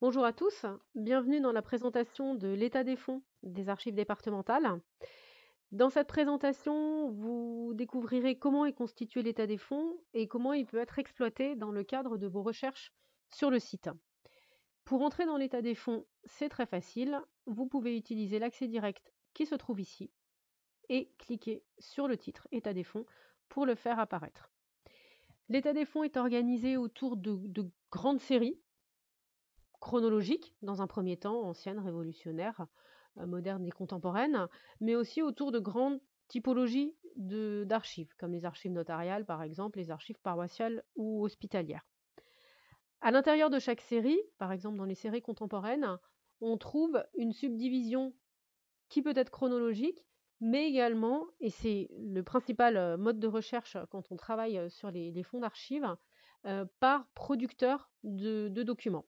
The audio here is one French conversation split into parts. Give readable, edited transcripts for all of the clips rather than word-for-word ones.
Bonjour à tous, bienvenue dans la présentation de l'état des fonds des archives départementales. Dans cette présentation, vous découvrirez comment est constitué l'état des fonds et comment il peut être exploité dans le cadre de vos recherches sur le site. Pour entrer dans l'état des fonds, c'est très facile. Vous pouvez utiliser l'accès direct qui se trouve ici et cliquer sur le titre État des fonds pour le faire apparaître. L'état des fonds est organisé autour de grandes séries chronologiques, dans un premier temps, anciennes, révolutionnaires, modernes et contemporaines, mais aussi autour de grandes typologies d'archives, comme les archives notariales par exemple, les archives paroissiales ou hospitalières. À l'intérieur de chaque série, par exemple dans les séries contemporaines, on trouve une subdivision qui peut être chronologique, mais également, et c'est le principal mode de recherche quand on travaille sur les fonds d'archives, par producteur de documents.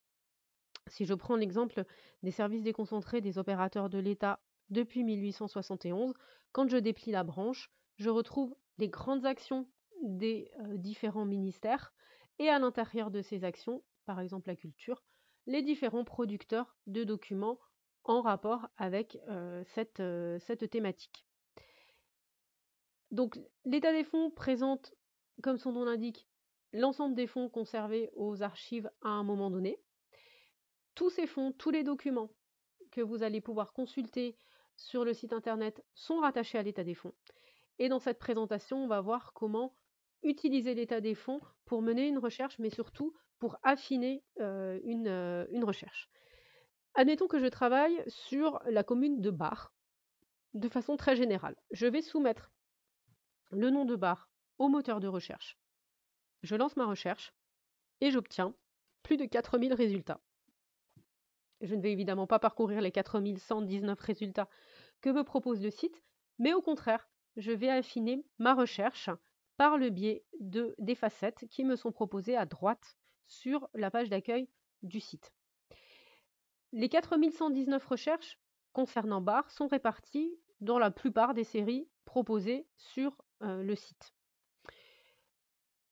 Si je prends l'exemple des services déconcentrés des opérateurs de l'État depuis 1871, quand je déplie la branche, je retrouve les grandes actions des différents ministères et à l'intérieur de ces actions, par exemple la culture, les différents producteurs de documents en rapport avec cette thématique. Donc l'état des fonds présente, comme son nom l'indique, l'ensemble des fonds conservés aux archives à un moment donné. Tous ces fonds, tous les documents que vous allez pouvoir consulter sur le site internet sont rattachés à l'état des fonds. Et dans cette présentation, on va voir comment utiliser l'état des fonds pour mener une recherche, mais surtout pour affiner une recherche. Admettons que je travaille sur la commune de Bar, de façon très générale. Je vais soumettre le nom de Bar au moteur de recherche. Je lance ma recherche et j'obtiens plus de 4000 résultats. Je ne vais évidemment pas parcourir les 4119 résultats que me propose le site, mais au contraire, je vais affiner ma recherche par le biais des facettes qui me sont proposées à droite sur la page d'accueil du site. Les 4119 recherches concernant Bar sont réparties dans la plupart des séries proposées sur le site.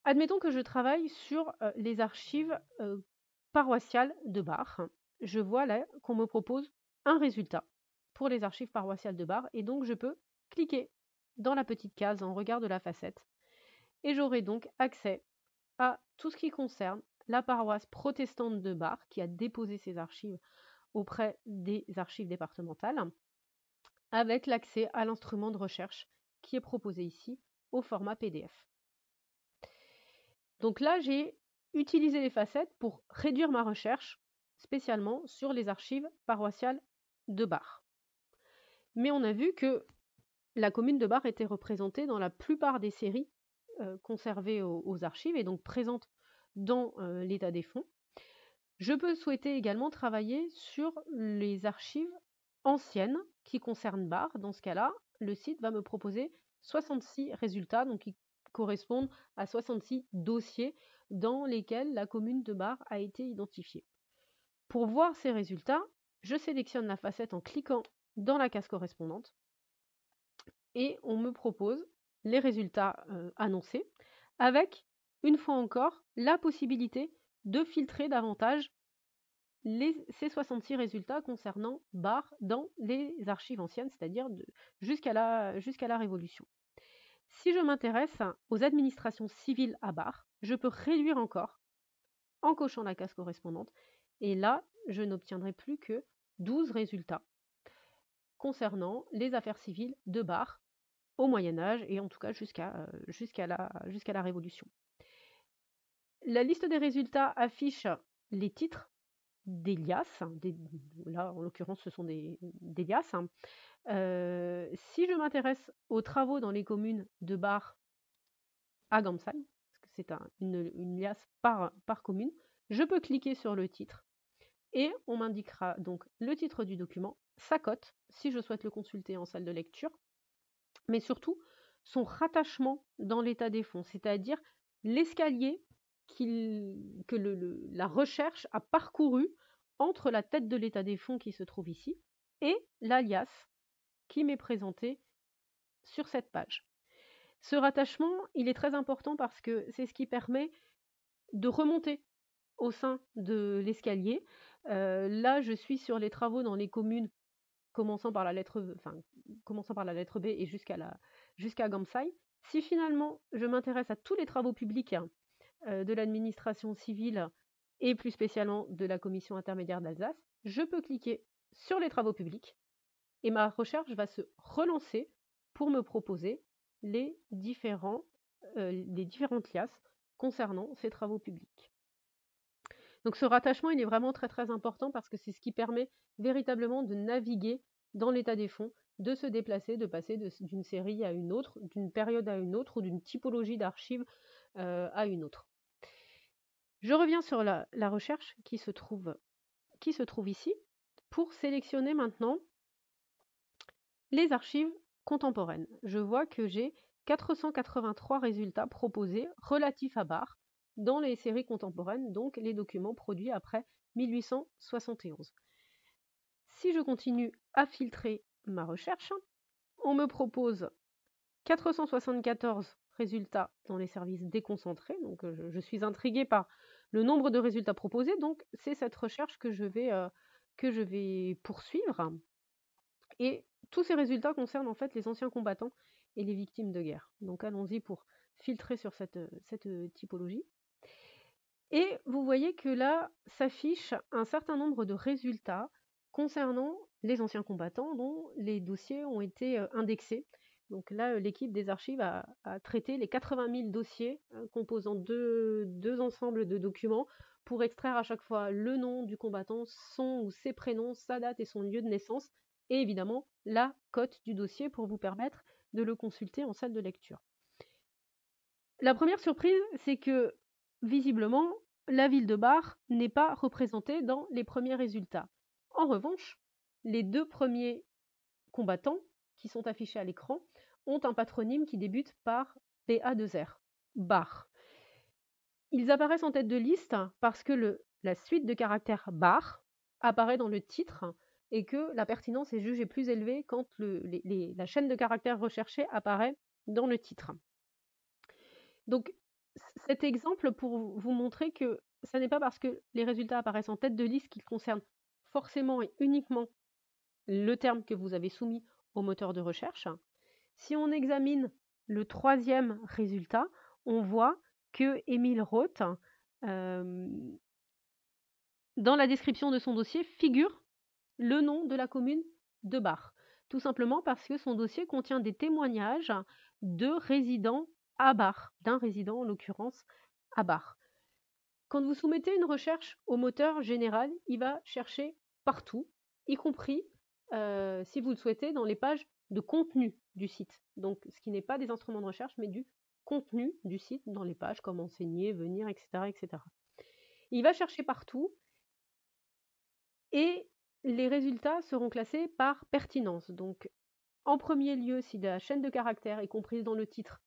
Admettons que je travaille sur les archives paroissiales de Bar. Je vois là qu'on me propose un résultat pour les archives paroissiales de Bar et donc je peux cliquer dans la petite case en regard de la facette et j'aurai donc accès à tout ce qui concerne la paroisse protestante de Bar qui a déposé ses archives auprès des archives départementales avec l'accès à l'instrument de recherche qui est proposé ici au format PDF. Donc là, j'ai utilisé les facettes pour réduire ma recherche spécialement sur les archives paroissiales de Bar. Mais on a vu que la commune de Bar était représentée dans la plupart des séries conservées aux archives et donc présentes dans l'état des fonds. Je peux souhaiter également travailler sur les archives anciennes qui concernent Bar. Dans ce cas-là, le site va me proposer 66 résultats, donc qui correspondent à 66 dossiers dans lesquels la commune de Bar a été identifiée. Pour voir ces résultats, je sélectionne la facette en cliquant dans la case correspondante et on me propose les résultats annoncés avec, une fois encore, la possibilité de filtrer davantage ces 66 résultats concernant Bar dans les archives anciennes, c'est-à-dire jusqu'à la Révolution. Si je m'intéresse aux administrations civiles à Bar, je peux réduire encore en cochant la case correspondante et là, je n'obtiendrai plus que 12 résultats concernant les affaires civiles de Bar au Moyen-Âge et en tout cas jusqu'à la Révolution. La liste des résultats affiche les titres des liasses, là en l'occurrence ce sont des liasses. Si je m'intéresse aux travaux dans les communes de Bar à Gamsheim, parce que c'est une liasse par commune, je peux cliquer sur le titre et on m'indiquera donc le titre du document, sa cote, si je souhaite le consulter en salle de lecture, mais surtout son rattachement dans l'état des fonds, c'est-à-dire l'escalier que la recherche a parcouru entre la tête de l'état des fonds qui se trouve ici et l'alias qui m'est présenté sur cette page. Ce rattachement, il est très important parce que c'est ce qui permet de remonter au sein de l'escalier. Là, je suis sur les travaux dans les communes commençant par la lettre B et jusqu'à Gamsay. Si finalement je m'intéresse à tous les travaux publics de l'administration civile et plus spécialement de la commission intermédiaire d'Alsace, je peux cliquer sur les travaux publics et ma recherche va se relancer pour me proposer les différentes liasses concernant ces travaux publics. Donc ce rattachement, il est vraiment très très important parce que c'est ce qui permet véritablement de naviguer dans l'état des fonds, de se déplacer, de passer d'une série à une autre, d'une période à une autre ou d'une typologie d'archives à une autre. Je reviens sur la recherche qui se trouve ici pour sélectionner maintenant les archives contemporaines. Je vois que j'ai 483 résultats proposés relatifs à Barre dans les séries contemporaines, donc les documents produits après 1871. Si je continue à filtrer ma recherche, on me propose 474 résultats dans les services déconcentrés, donc je suis intriguée par le nombre de résultats proposés, donc c'est cette recherche que je vais poursuivre. Et tous ces résultats concernent en fait les anciens combattants et les victimes de guerre. Donc allons-y pour filtrer sur cette typologie. Et vous voyez que là s'affiche un certain nombre de résultats concernant les anciens combattants dont les dossiers ont été indexés. Donc là, l'équipe des archives a traité les 80 000 dossiers composant deux ensembles de documents pour extraire à chaque fois le nom du combattant, son ou ses prénoms, sa date et son lieu de naissance, et évidemment la cote du dossier pour vous permettre de le consulter en salle de lecture. La première surprise, c'est que visiblement, la ville de Barre n'est pas représentée dans les premiers résultats. En revanche, les deux premiers combattants qui sont affichés à l'écran ont un patronyme qui débute par BA2R, Barre. Ils apparaissent en tête de liste parce que la suite de caractères Barre apparaît dans le titre et que la pertinence est jugée plus élevée quand la chaîne de caractères recherchée apparaît dans le titre. Donc, cet exemple pour vous montrer que ce n'est pas parce que les résultats apparaissent en tête de liste qu'ils concernent forcément et uniquement le terme que vous avez soumis au moteur de recherche. Si on examine le troisième résultat, on voit que Émile Roth, dans la description de son dossier, figure le nom de la commune de Barre. Tout simplement parce que son dossier contient des témoignages de résidents à Barre, d'un résident en l'occurrence à Barre. Quand vous soumettez une recherche au moteur général, il va chercher partout, y compris, si vous le souhaitez, dans les pages de contenu du site. Donc, ce qui n'est pas des instruments de recherche, mais du contenu du site dans les pages comme enseigner, venir, etc., etc. Il va chercher partout et les résultats seront classés par pertinence. Donc, en premier lieu, si la chaîne de caractères est comprise dans le titre,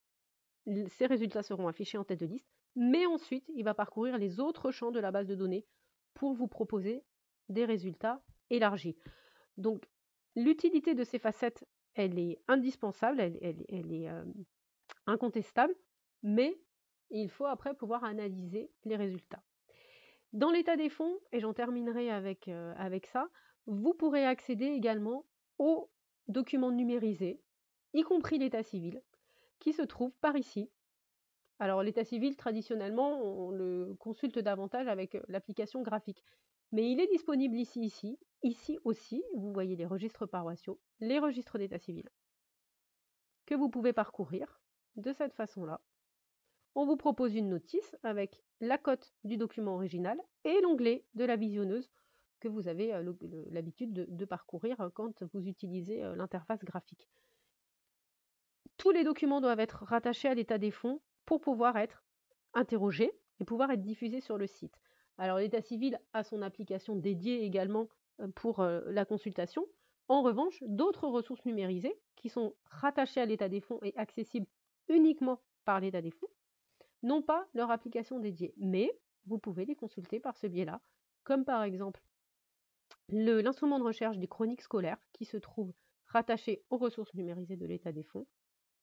ces résultats seront affichés en tête de liste, mais ensuite, il va parcourir les autres champs de la base de données pour vous proposer des résultats élargis. Donc, l'utilité de ces facettes, elle est indispensable, elle est incontestable, mais il faut après pouvoir analyser les résultats. Dans l'état des fonds, et j'en terminerai avec ça, vous pourrez accéder également aux documents numérisés, y compris l'état civil, qui se trouve par ici. Alors l'état civil, traditionnellement, on le consulte davantage avec l'application graphique. Mais il est disponible ici aussi, vous voyez les registres paroissiaux, les registres d'état civil, que vous pouvez parcourir de cette façon-là. On vous propose une notice avec la cote du document original et l'onglet de la visionneuse que vous avez l'habitude de parcourir quand vous utilisez l'interface graphique. Tous les documents doivent être rattachés à l'état des fonds pour pouvoir être interrogés et pouvoir être diffusés sur le site. Alors l'état civil a son application dédiée également pour la consultation. En revanche, d'autres ressources numérisées qui sont rattachées à l'état des fonds et accessibles uniquement par l'état des fonds n'ont pas leur application dédiée, mais vous pouvez les consulter par ce biais-là, comme par exemple l'instrument de recherche des chroniques scolaires qui se trouve rattaché aux ressources numérisées de l'état des fonds.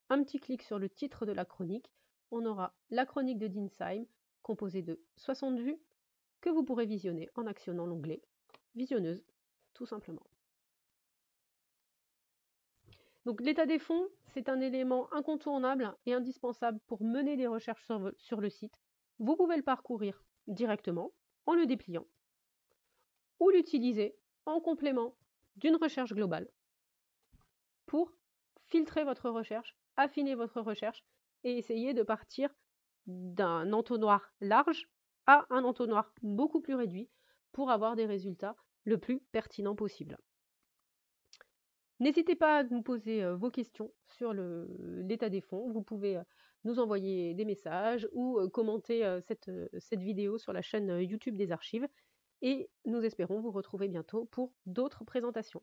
Un petit clic sur le titre de la chronique, on aura la chronique de Dinsheim, composée de 60 vues, que vous pourrez visionner en actionnant l'onglet Visionneuse, tout simplement. Donc l'état des fonds, c'est un élément incontournable et indispensable pour mener des recherches sur le site. Vous pouvez le parcourir directement en le dépliant ou l'utiliser en complément d'une recherche globale pour filtrer votre recherche, affiner votre recherche et essayer de partir d'un entonnoir large à un entonnoir beaucoup plus réduit pour avoir des résultats le plus pertinents possible. N'hésitez pas à nous poser vos questions sur l'état des fonds. Vous pouvez nous envoyer des messages ou commenter cette vidéo sur la chaîne YouTube des archives. Et nous espérons vous retrouver bientôt pour d'autres présentations.